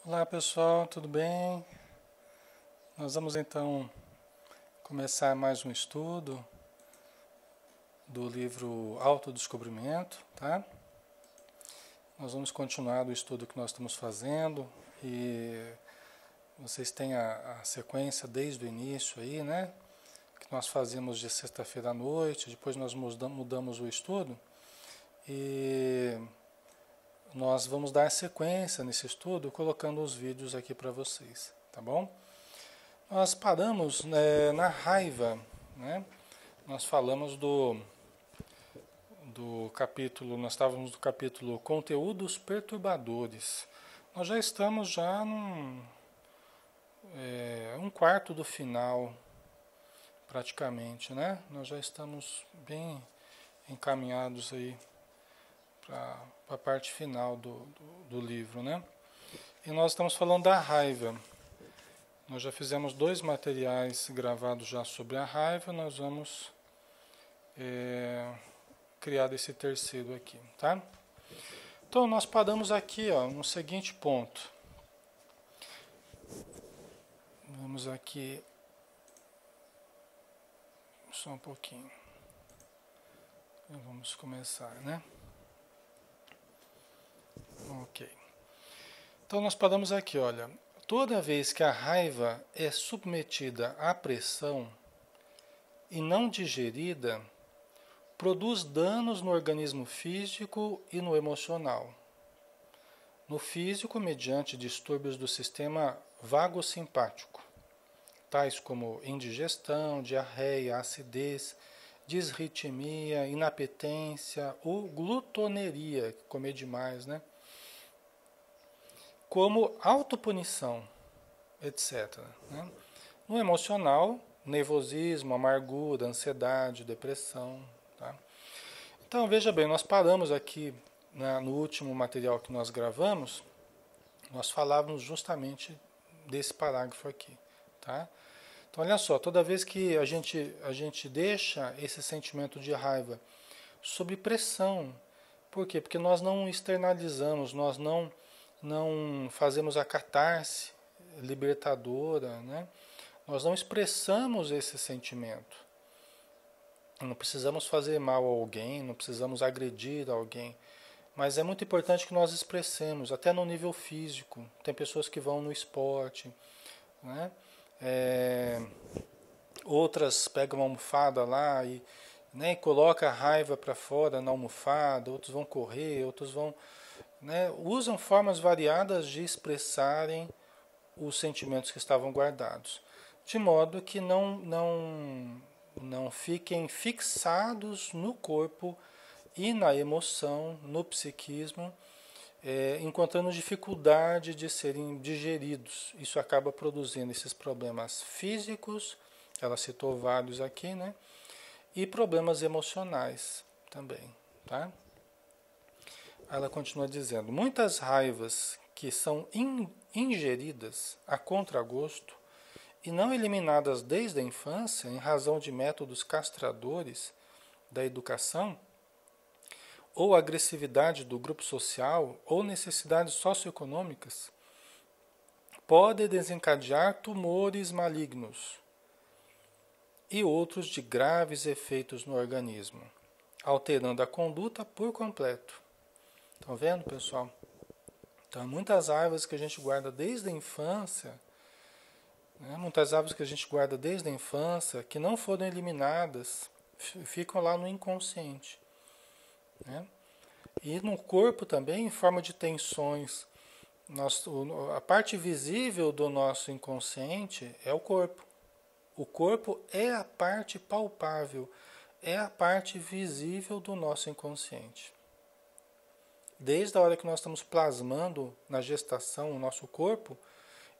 Olá pessoal, tudo bem? Nós vamos então começar mais um estudo do livro Autodescobrimento, tá? Nós vamos continuar o estudo que nós estamos fazendo e vocês têm a sequência desde o início aí, né? Que nós fazíamos de sexta-feira à noite, depois nós mudamos o estudo e nós vamos dar sequência nesse estudo colocando os vídeos aqui para vocês, tá bom? Nós paramos na raiva, né? Nós falamos do capítulo, nós estávamos no capítulo Conteúdos Perturbadores. Nós já estamos já um quarto do final, praticamente, né? Nós já estamos bem encaminhados aí para a parte final do livro, né? E nós estamos falando da raiva. Nós já fizemos 2 materiais gravados já sobre a raiva, nós vamos criar esse terceiro aqui, tá? Então nós paramos aqui, ó, no seguinte ponto. Vamos aqui só um pouquinho. Vamos começar, né? Ok. Então nós paramos aqui, olha. Toda vez que a raiva é submetida à pressão e não digerida, produz danos no organismo físico e no emocional. No físico, mediante distúrbios do sistema vagossimpático, tais como indigestão, diarreia, acidez, disritmia, inapetência ou glutoneria, comer demais, né? Como autopunição, etc. Né? No emocional, nervosismo, amargura, ansiedade, depressão. Tá? Então, veja bem, nós paramos aqui no último material que nós gravamos, nós falávamos justamente desse parágrafo aqui. Tá? Então, olha só, toda vez que a gente deixa esse sentimento de raiva sob pressão, por quê? Porque nós não externalizamos, nós não fazemos a catarse libertadora, né? Nós não expressamos esse sentimento. Não precisamos fazer mal a alguém, não precisamos agredir alguém, mas é muito importante que nós expressemos, até no nível físico. Tem pessoas que vão no esporte, né? É, outras pegam uma almofada lá e, né, e coloca a raiva para fora na almofada, outros vão correr, outros vão, né, usam formas variadas de expressarem os sentimentos que estavam guardados, de modo que não fiquem fixados no corpo e na emoção, no psiquismo, encontrando dificuldade de serem digeridos. Isso acaba produzindo esses problemas físicos, ela citou vários aqui, né? E problemas emocionais também, tá? Ela continua dizendo: muitas raivas que são ingeridas a contragosto e não eliminadas desde a infância, em razão de métodos castradores da educação, ou agressividade do grupo social, ou necessidades socioeconômicas, podem desencadear tumores malignos e outros de graves efeitos no organismo, alterando a conduta por completo. Estão vendo, pessoal? Então, muitas raivas que a gente guarda desde a infância, né? Muitas raivas que a gente guarda desde a infância, que não foram eliminadas, ficam lá no inconsciente. Né? E no corpo também, em forma de tensões. A parte visível do nosso inconsciente é o corpo. O corpo é a parte palpável, é a parte visível do nosso inconsciente. Desde a hora que nós estamos plasmando na gestação o nosso corpo,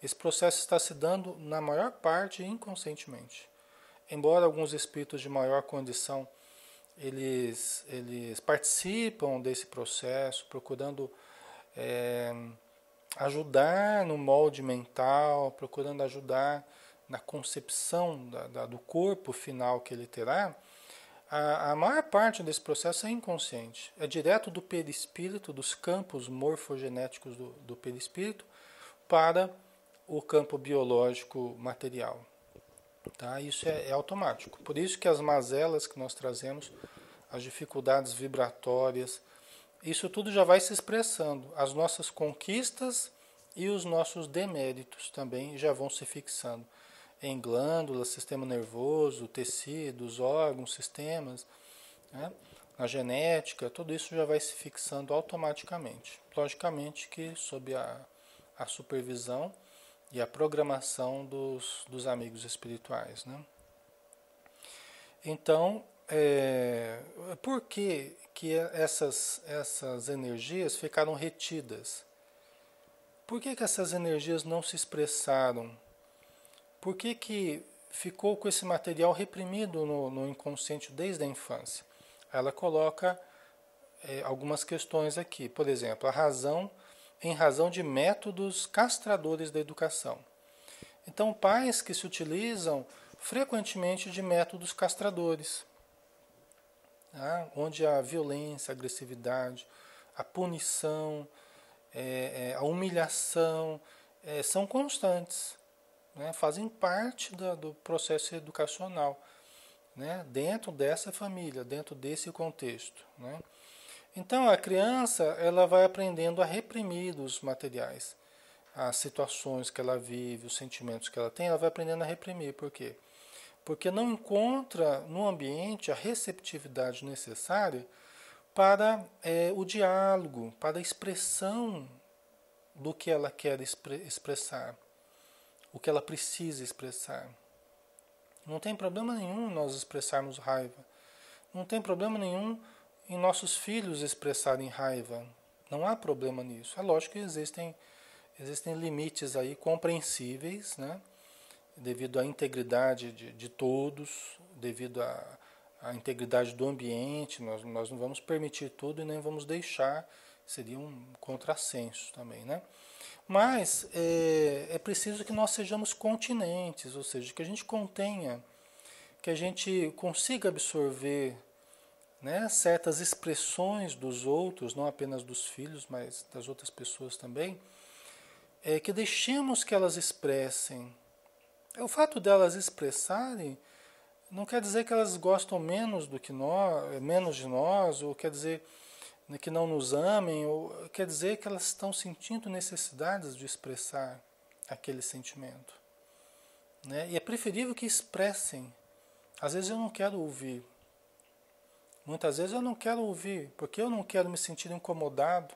esse processo está se dando, na maior parte, inconscientemente. Embora alguns espíritos de maior condição, eles participam desse processo, procurando ajudar no molde mental, procurando ajudar na concepção do corpo final que ele terá. A maior parte desse processo é inconsciente, é direto do perispírito, dos campos morfogenéticos do perispírito, para o campo biológico material. Tá? Isso é automático. Por isso que as mazelas que nós trazemos, as dificuldades vibratórias, isso tudo já vai se expressando. As nossas conquistas e os nossos deméritos também já vão se fixando em glândulas, sistema nervoso, tecidos, órgãos, sistemas, né? Na genética, tudo isso já vai se fixando automaticamente. Logicamente que sob a supervisão e a programação dos amigos espirituais, né? Então, por que essas energias ficaram retidas? Por que essas energias não se expressaram? Por que ficou com esse material reprimido no inconsciente desde a infância? Ela coloca algumas questões aqui. Por exemplo, em razão de métodos castradores da educação. Então, pais que se utilizam frequentemente de métodos castradores, tá? Onde a violência, a agressividade, a punição, a humilhação são constantes, né? Fazem parte do processo educacional, né? Dentro dessa família, dentro desse contexto, né? Então a criança ela vai aprendendo a reprimir os materiais, as situações que ela vive, os sentimentos que ela tem, ela vai aprendendo a reprimir. Por quê? Porque não encontra no ambiente a receptividade necessária para o diálogo, para a expressão do que ela quer expressar, o que ela precisa expressar. Não tem problema nenhum nós expressarmos raiva. Não tem problema nenhum em nossos filhos expressarem raiva. Não há problema nisso. É lógico que existem limites aí compreensíveis, né? Devido à integridade de todos, devido à integridade do ambiente, nós não vamos permitir tudo e nem vamos deixar, seria um contrassenso também, né? Mas é preciso que nós sejamos continentes, ou seja, que a gente contenha, que a gente consiga absorver, né, certas expressões dos outros, não apenas dos filhos, mas das outras pessoas também, que deixemos que elas expressem. O fato delas expressarem não quer dizer que elas gostam menos do que nós, menos de nós, ou quer dizer que não nos amem, ou quer dizer que elas estão sentindo necessidades de expressar aquele sentimento, né? E é preferível que expressem. Às vezes eu não quero ouvir. Muitas vezes eu não quero ouvir, porque eu não quero me sentir incomodado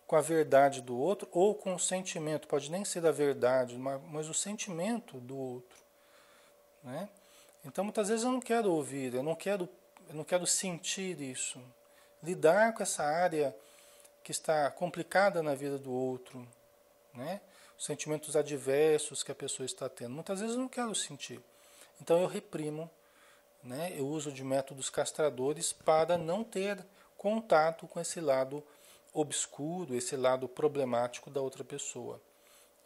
com a verdade do outro ou com o sentimento. Pode nem ser da verdade, mas o sentimento do outro, né? Então muitas vezes eu não quero ouvir, eu não quero sentir isso. Lidar com essa área que está complicada na vida do outro, né? Os sentimentos adversos que a pessoa está tendo. Muitas vezes eu não quero sentir. Então eu reprimo, né? Eu uso de métodos castradores para não ter contato com esse lado obscuro, esse lado problemático da outra pessoa,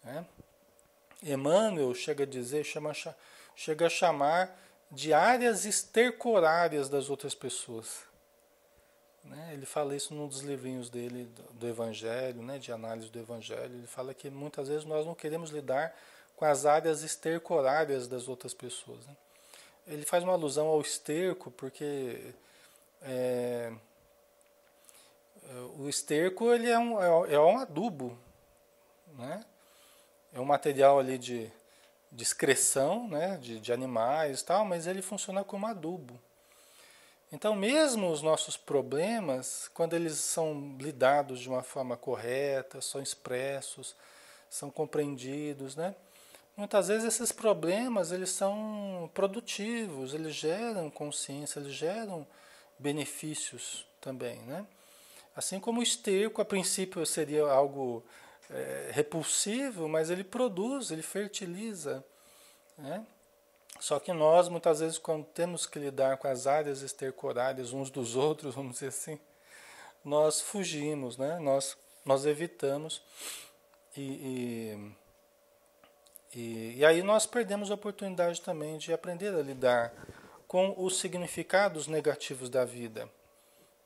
né? Emmanuel chega a dizer, chega a chamar de áreas estercorárias das outras pessoas, né? Ele fala isso num dos livrinhos dele do Evangelho, né? De análise do Evangelho. Ele fala que muitas vezes nós não queremos lidar com as áreas estercorárias das outras pessoas, né? Ele faz uma alusão ao esterco porque o esterco ele é um adubo, né? É um material ali de excreção, né? de animais e tal, mas ele funciona como adubo. Então mesmo os nossos problemas, quando eles são lidados de uma forma correta, são expressos, são compreendidos, né? Muitas vezes esses problemas eles são produtivos, eles geram consciência, eles geram benefícios também, né? Assim como o esterco, a princípio seria algo repulsivo, mas ele produz, ele fertiliza, né? Só que nós, muitas vezes, quando temos que lidar com as áreas estercorárias uns dos outros, vamos dizer assim, nós fugimos, né? Nós evitamos e aí nós perdemos a oportunidade também de aprender a lidar com os significados negativos da vida,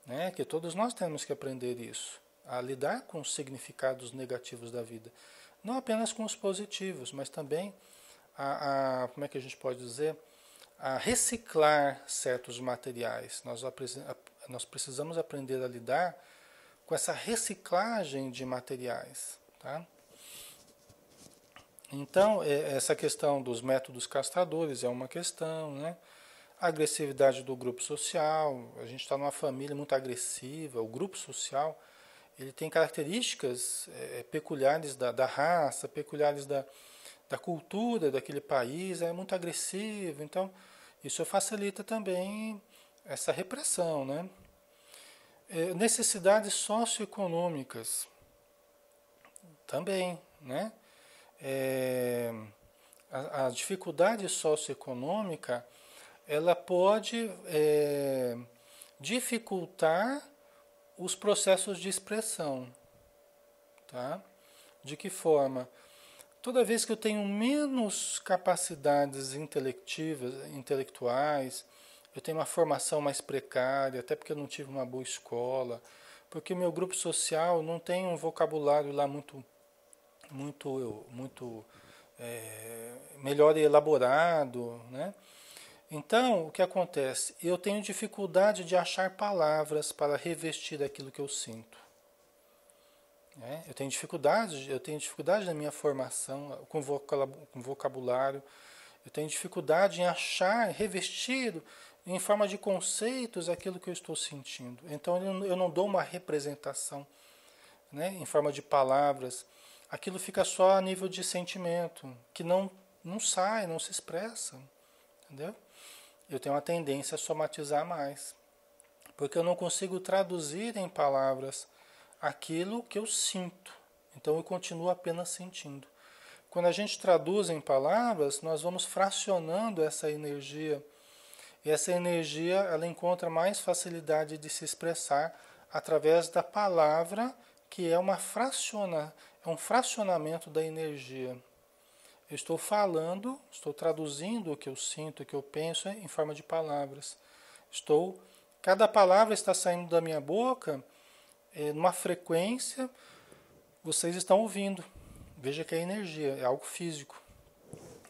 né? Que todos nós temos que aprender isso, a lidar com os significados negativos da vida. Não apenas com os positivos, mas também como é que a gente pode dizer? A reciclar certos materiais. Nós precisamos aprender a lidar com essa reciclagem de materiais. Tá? Então, essa questão dos métodos castradores é uma questão, né? A agressividade do grupo social, a gente está numa família muito agressiva, o grupo social ele tem características peculiares da raça, peculiares da cultura daquele país, é muito agressivo, então isso facilita também essa repressão, né? Necessidades socioeconômicas também, né? É, a dificuldade socioeconômica ela pode dificultar os processos de expressão, tá? De que forma? Toda vez que eu tenho menos capacidades intelectuais, eu tenho uma formação mais precária, até porque eu não tive uma boa escola, porque o meu grupo social não tem um vocabulário lá muito melhor elaborado, né? Então, o que acontece? Eu tenho dificuldade de achar palavras para revestir aquilo que eu sinto. Né? Eu tenho dificuldade na minha formação com vocabulário, eu tenho dificuldade em achar, revestir em forma de conceitos aquilo que eu estou sentindo. Então, eu não dou uma representação, né, em forma de palavras. Aquilo fica só a nível de sentimento, que não sai, não se expressa. Entendeu? Eu tenho uma tendência a somatizar mais, porque eu não consigo traduzir em palavras aquilo que eu sinto. Então eu continuo apenas sentindo. Quando a gente traduz em palavras, nós vamos fracionando essa energia. E essa energia ela encontra mais facilidade de se expressar através da palavra, que é um fracionamento da energia. Eu estou falando, estou traduzindo o que eu sinto, o que eu penso em forma de palavras. Cada palavra está saindo da minha boca numa frequência, vocês estão ouvindo. Veja que é energia, é algo físico.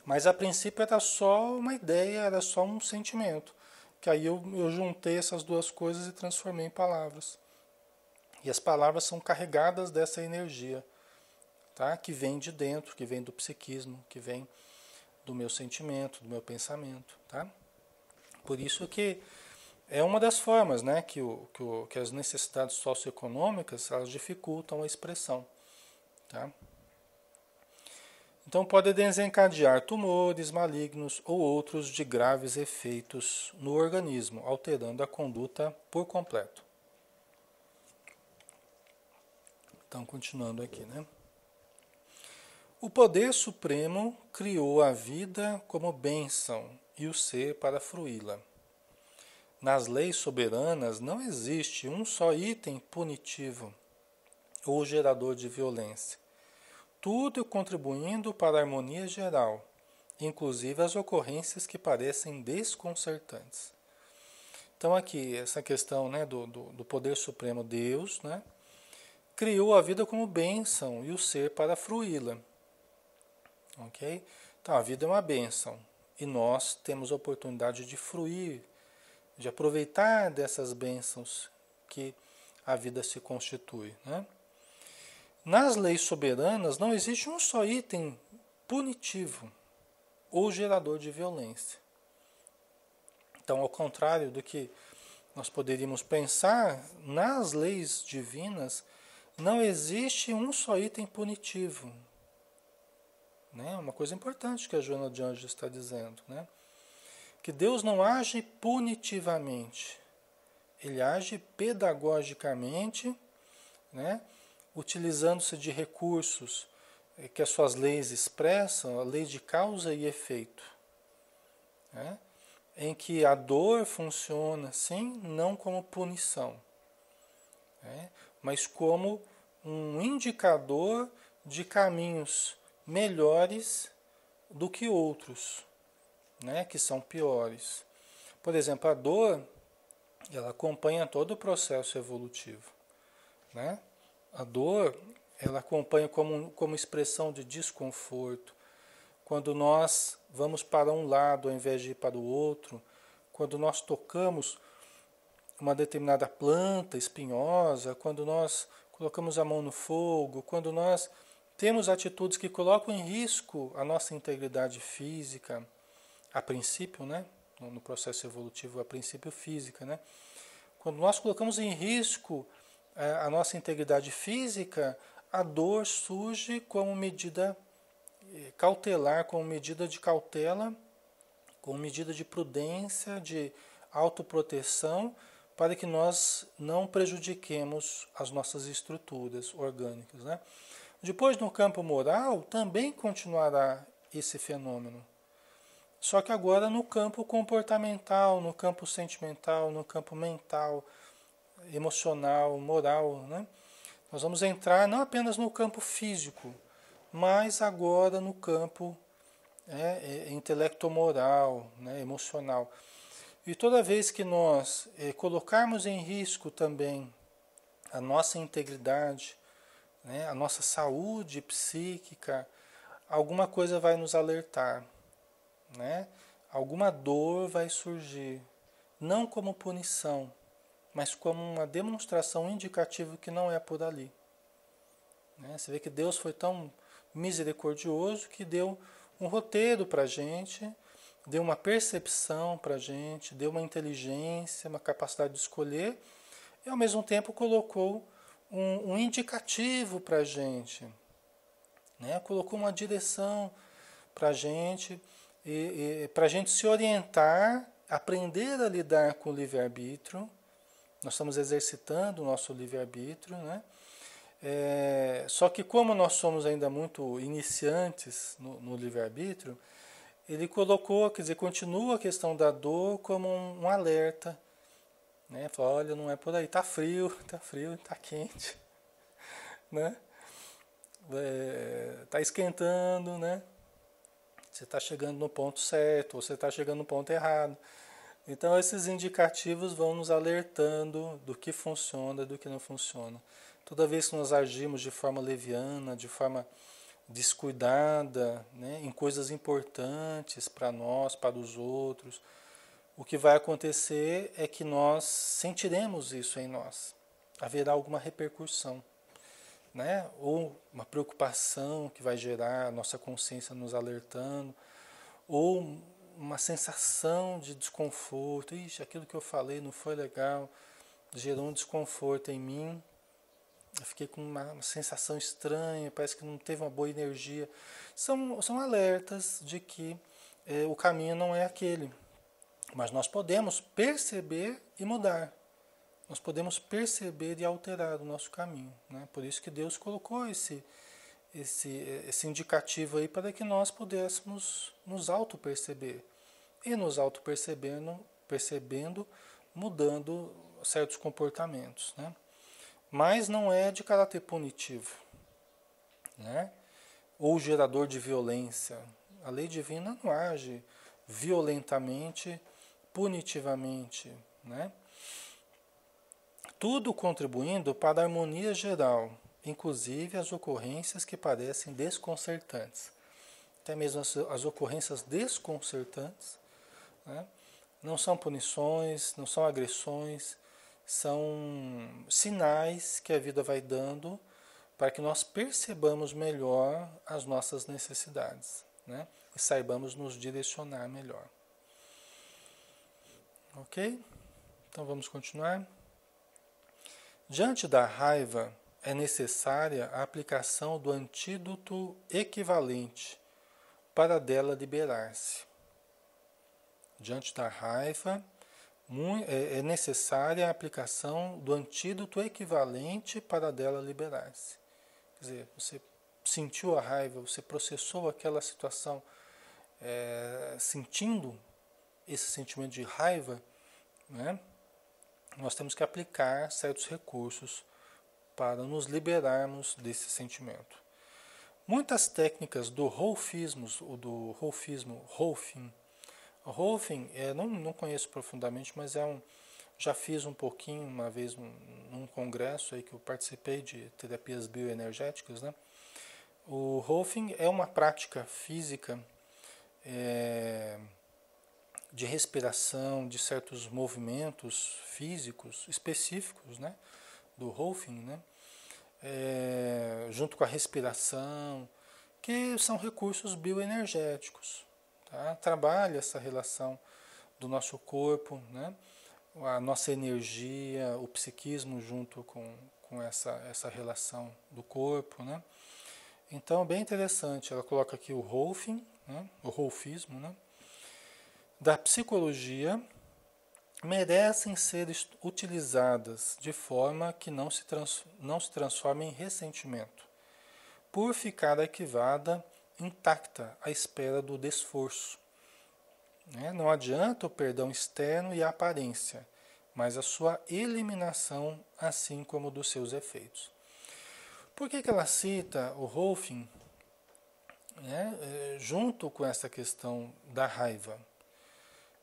Mas a princípio era só uma ideia, era só um sentimento. Que aí eu juntei essas duas coisas e transformei em palavras. E as palavras são carregadas dessa energia. Tá? Que vem de dentro, que vem do psiquismo, que vem do meu sentimento, do meu pensamento. Tá? Por isso que é uma das formas, né, que as necessidades socioeconômicas elas dificultam a expressão. Tá? Então pode desencadear tumores malignos ou outros de graves efeitos no organismo, alterando a conduta por completo. Então, continuando aqui, né? O poder supremo criou a vida como bênção e o ser para fruí-la. Nas leis soberanas não existe um só item punitivo ou gerador de violência. Tudo contribuindo para a harmonia geral, inclusive as ocorrências que parecem desconcertantes. Então aqui, essa questão, né, do poder supremo Deus, né, criou a vida como bênção e o ser para fruí-la. Ok? Então a vida é uma bênção e nós temos a oportunidade de fruir, de aproveitar dessas bênçãos que a vida se constitui. Né? Nas leis soberanas não existe um só item punitivo ou gerador de violência. Então, ao contrário do que nós poderíamos pensar, nas leis divinas não existe um só item punitivo. Né? Uma coisa importante que a Joana de Anjos está dizendo, né? Que Deus não age punitivamente, Ele age pedagogicamente, né? Utilizando-se de recursos que as suas leis expressam, a lei de causa e efeito, né? Em que a dor funciona, sim, não como punição, né? Mas como um indicador de caminhos melhores do que outros, né, que são piores. Por exemplo, a dor, ela acompanha todo o processo evolutivo, né? A dor, ela acompanha como expressão de desconforto. Quando nós vamos para um lado ao invés de ir para o outro, quando nós tocamos uma determinada planta espinhosa, quando nós colocamos a mão no fogo, quando nós temos atitudes que colocam em risco a nossa integridade física, a princípio, né? No processo evolutivo, a princípio física, né? Quando nós colocamos em risco a nossa integridade física, a dor surge como medida cautelar, como medida de cautela, como medida de prudência, de autoproteção, para que nós não prejudiquemos as nossas estruturas orgânicas, né? Depois, no campo moral, também continuará esse fenômeno. Só que agora no campo comportamental, no campo sentimental, no campo mental, emocional, moral, né? Nós vamos entrar não apenas no campo físico, mas agora no campo intelecto-moral, né, emocional. E toda vez que nós colocarmos em risco também a nossa integridade, né, a nossa saúde psíquica, alguma coisa vai nos alertar, né? Alguma dor vai surgir, não como punição, mas como uma demonstração indicativa que não é por ali. Né? Você vê que Deus foi tão misericordioso que deu um roteiro para a gente, deu uma percepção para a gente, deu uma inteligência, uma capacidade de escolher, e ao mesmo tempo colocou um indicativo para a gente, né? Colocou uma direção para a gente, para a gente se orientar, aprender a lidar com o livre-arbítrio. Nós estamos exercitando o nosso livre-arbítrio, né? Só que como nós somos ainda muito iniciantes no livre-arbítrio, ele colocou, quer dizer, continua a questão da dor como um alerta, né? Fala, olha, não é por aí, tá frio, tá quente, né? Tá esquentando, né? Você está chegando no ponto certo, ou você está chegando no ponto errado. Então esses indicativos vão nos alertando do que funciona e do que não funciona. Toda vez que nós agimos de forma leviana, de forma descuidada, né, em coisas importantes para nós, para os outros, o que vai acontecer é que nós sentiremos isso em nós. Haverá alguma repercussão, né? Ou uma preocupação que vai gerar a nossa consciência nos alertando, ou uma sensação de desconforto. Ixi, aquilo que eu falei não foi legal, gerou um desconforto em mim. Eu fiquei com uma sensação estranha, parece que não teve uma boa energia. São alertas de que o caminho não é aquele. Mas nós podemos perceber e mudar. Nós podemos perceber e alterar o nosso caminho, né? Por isso que Deus colocou esse indicativo aí para que nós pudéssemos nos auto-perceber. E nos auto-percebendo, mudando certos comportamentos, né? Mas não é de caráter punitivo, né? Ou gerador de violência. A lei divina não age violentamente, punitivamente, né? Tudo contribuindo para a harmonia geral, inclusive as ocorrências que parecem desconcertantes. Até mesmo as ocorrências desconcertantes, né? Não são punições, não são agressões, são sinais que a vida vai dando para que nós percebamos melhor as nossas necessidades, né? E saibamos nos direcionar melhor. Ok? Então vamos continuar. Diante da raiva, é necessária a aplicação do antídoto equivalente para dela liberar-se. Diante da raiva, é necessária a aplicação do antídoto equivalente para dela liberar-se. Quer dizer, você sentiu a raiva, você processou aquela situação sentindo esse sentimento de raiva, né? Nós temos que aplicar certos recursos para nos liberarmos desse sentimento. Muitas técnicas do Rolfismo, Rolfing, não conheço profundamente, mas já fiz um pouquinho uma vez num congresso aí que eu participei de terapias bioenergéticas, né? O Rolfing é uma prática física é, de respiração, de certos movimentos físicos específicos, né? Do Rolfing, né? Junto com a respiração, que são recursos bioenergéticos. Tá? Trabalha essa relação do nosso corpo, né? A nossa energia, o psiquismo junto com essa relação do corpo. Né? Então, bem interessante. Ela coloca aqui o Rolfing, né? O Rolfismo, né? Da psicologia, merecem ser utilizadas de forma que não se transforme em ressentimento, por ficar arquivada intacta à espera do desforço. Né? Não adianta o perdão externo e a aparência, mas a sua eliminação, assim como dos seus efeitos. Por que ela cita o Rolfing, né, junto com essa questão da raiva?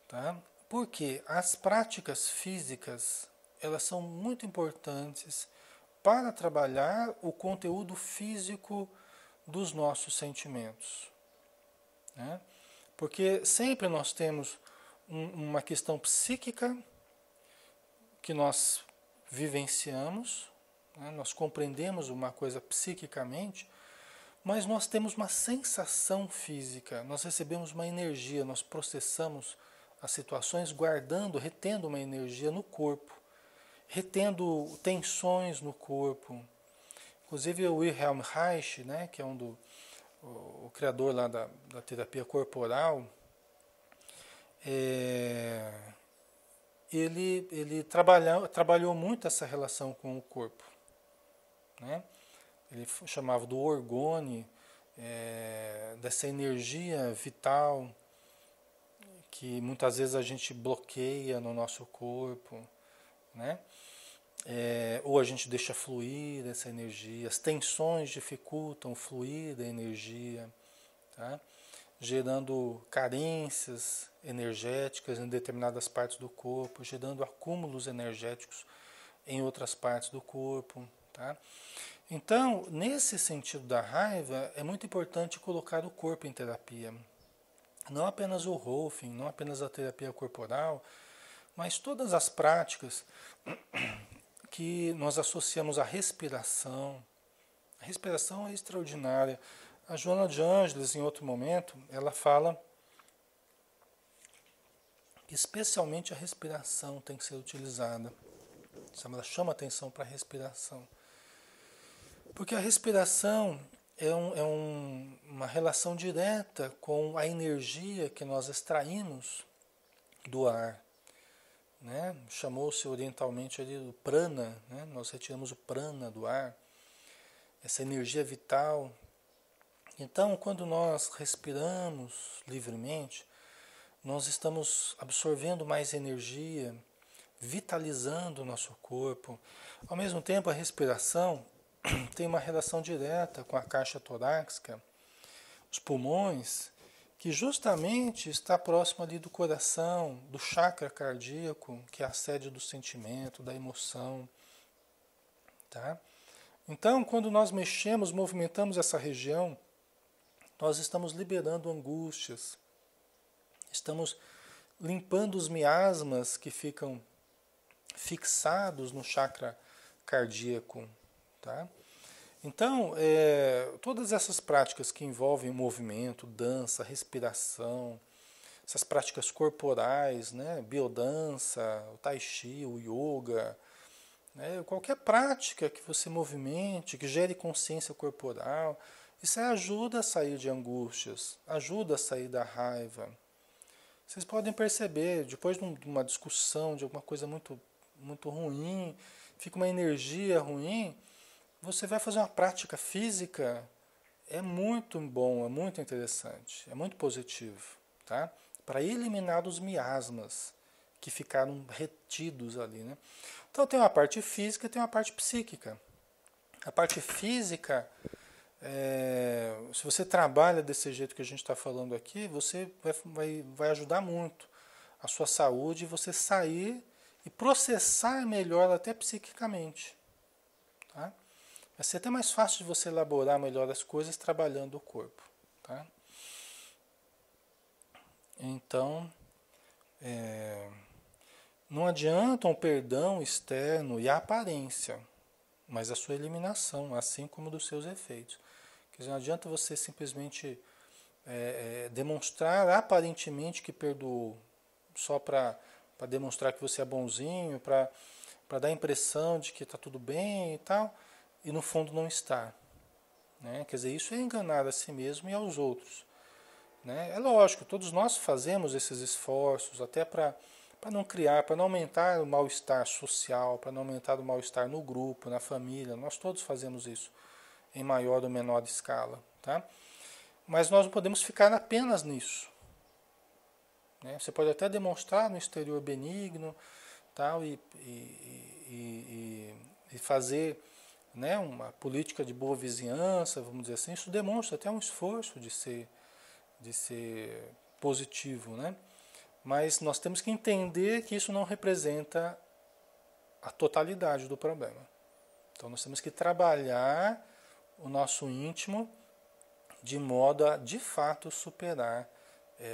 Tá? Porque as práticas físicas, elas são muito importantes para trabalhar o conteúdo físico dos nossos sentimentos. Né? Porque sempre nós temos uma questão psíquica que nós vivenciamos, né? Nós compreendemos uma coisa psiquicamente, mas nós temos uma sensação física, nós recebemos uma energia, nós processamos as situações guardando, retendo uma energia no corpo, retendo tensões no corpo. Inclusive o Wilhelm Reich, né, que é o criador lá da terapia corporal, ele trabalhou muito essa relação com o corpo. Né? Ele chamava do orgone, dessa energia vital, que muitas vezes a gente bloqueia no nosso corpo, né? Ou a gente deixa fluir essa energia, as tensões dificultam o fluir da energia, tá? Gerando carências energéticas em determinadas partes do corpo, gerando acúmulos energéticos em outras partes do corpo. Tá? Então, nesse sentido da raiva, é muito importante colocar o corpo em terapia. Não apenas o Rolfing, não apenas a terapia corporal, mas todas as práticas que nós associamos à respiração. A respiração é extraordinária. A Joana de Ângeles, em outro momento, ela fala que especialmente a respiração tem que ser utilizada. Ela chama atenção para a respiração. Porque a respiração uma relação direta com a energia que nós extraímos do ar. Né? Chamou-se orientalmente ali o prana, né? Nós retiramos o prana do ar, essa energia vital. Então, quando nós respiramos livremente, nós estamos absorvendo mais energia, vitalizando o nosso corpo. Ao mesmo tempo, a respiração tem uma relação direta com a caixa torácica, os pulmões, que justamente está próximo ali do coração, do chakra cardíaco, que é a sede do sentimento, da emoção. Tá? Então, quando nós mexemos, movimentamos essa região, nós estamos liberando angústias, estamos limpando os miasmas que ficam fixados no chakra cardíaco. Tá? Então, todas essas práticas que envolvem movimento, dança, respiração, essas práticas corporais, né? Biodança, o tai chi, o yoga, né? Qualquer prática que você movimente, que gere consciência corporal, isso ajuda a sair de angústias, ajuda a sair da raiva. Vocês podem perceber, depois de uma discussão, de alguma coisa muito, muito ruim, fica uma energia ruim, você vai fazer uma prática física, é muito bom, é muito interessante, é muito positivo, tá? Para eliminar os miasmas que ficaram retidos ali, né? Então tem uma parte física e tem uma parte psíquica. A parte física, se você trabalha desse jeito que a gente está falando aqui, você vai ajudar muito a sua saúde, você sair e processar melhor até psiquicamente. Tá? Vai ser até mais fácil de você elaborar melhor as coisas trabalhando o corpo. Tá? Então, não adianta um perdão externo e a aparência, mas a sua eliminação, assim como dos seus efeitos. Quer dizer, não adianta você simplesmente demonstrar aparentemente que perdoou, só para demonstrar que você é bonzinho, para dar a impressão de que está tudo bem e tal, e no fundo não está. Né? Quer dizer, isso é enganar a si mesmo e aos outros. Né? É lógico, todos nós fazemos esses esforços até para não criar, para não aumentar o mal-estar social, para não aumentar o mal-estar no grupo, na família. Nós todos fazemos isso em maior ou menor escala. Tá? Mas nós não podemos ficar apenas nisso. Né? Você pode até demonstrar no exterior benigno tal, e fazer, né, uma política de boa vizinhança, vamos dizer assim. Isso demonstra até um esforço de ser positivo, né? Mas nós temos que entender que isso não representa a totalidade do problema. Então nós temos que trabalhar o nosso íntimo de modo a, de fato, superar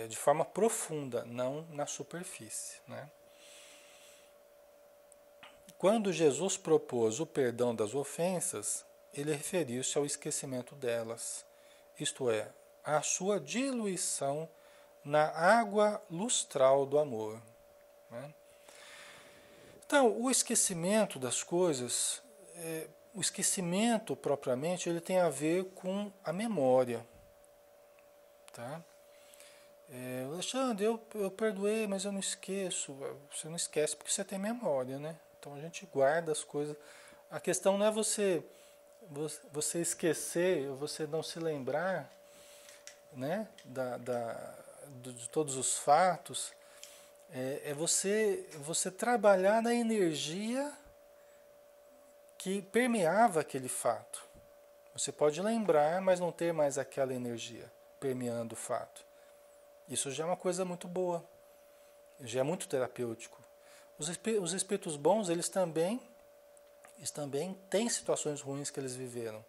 de forma profunda, não na superfície, né? Quando Jesus propôs o perdão das ofensas, ele referiu-se ao esquecimento delas, isto é, à sua diluição na água lustral do amor. Né? Então, o esquecimento das coisas, o esquecimento propriamente, ele tem a ver com a memória. Tá? Alexandre, eu perdoei, mas eu não esqueço. Você não esquece porque você tem memória, né? Então a gente guarda as coisas. A questão não é você esquecer, você não se lembrar, né, de todos os fatos. É você trabalhar na energia que permeava aquele fato. Você pode lembrar, mas não ter mais aquela energia permeando o fato. Isso já é uma coisa muito boa, já é muito terapêutico. Os espíritos bons, eles também têm situações ruins que eles viveram.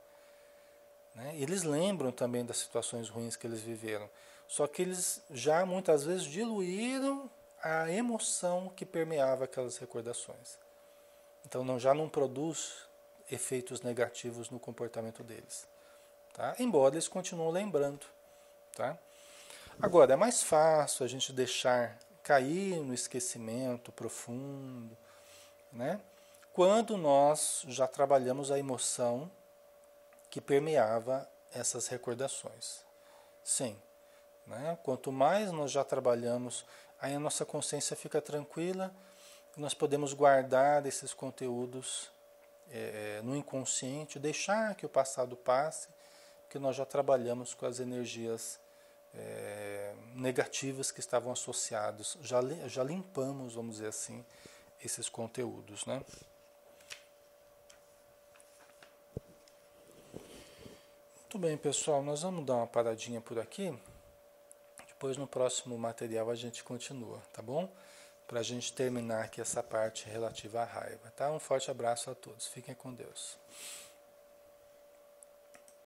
Né? Eles lembram também das situações ruins que eles viveram. Só que eles já muitas vezes diluíram a emoção que permeava aquelas recordações. Então já não produz efeitos negativos no comportamento deles. Tá? Embora eles continuem lembrando. Tá? Agora, é mais fácil a gente deixar cair no esquecimento profundo, né? Quando nós já trabalhamos a emoção que permeava essas recordações. Sim, né? Quanto mais nós já trabalhamos, aí a nossa consciência fica tranquila, nós podemos guardar esses conteúdos no inconsciente, deixar que o passado passe, porque nós já trabalhamos com as energias negativas que estavam associados, já limpamos, vamos dizer assim, esses conteúdos, né? Muito bem, pessoal, nós vamos dar uma paradinha por aqui, depois no próximo material a gente continua, tá bom? Para a gente terminar aqui essa parte relativa à raiva, tá? Um forte abraço a todos, fiquem com Deus.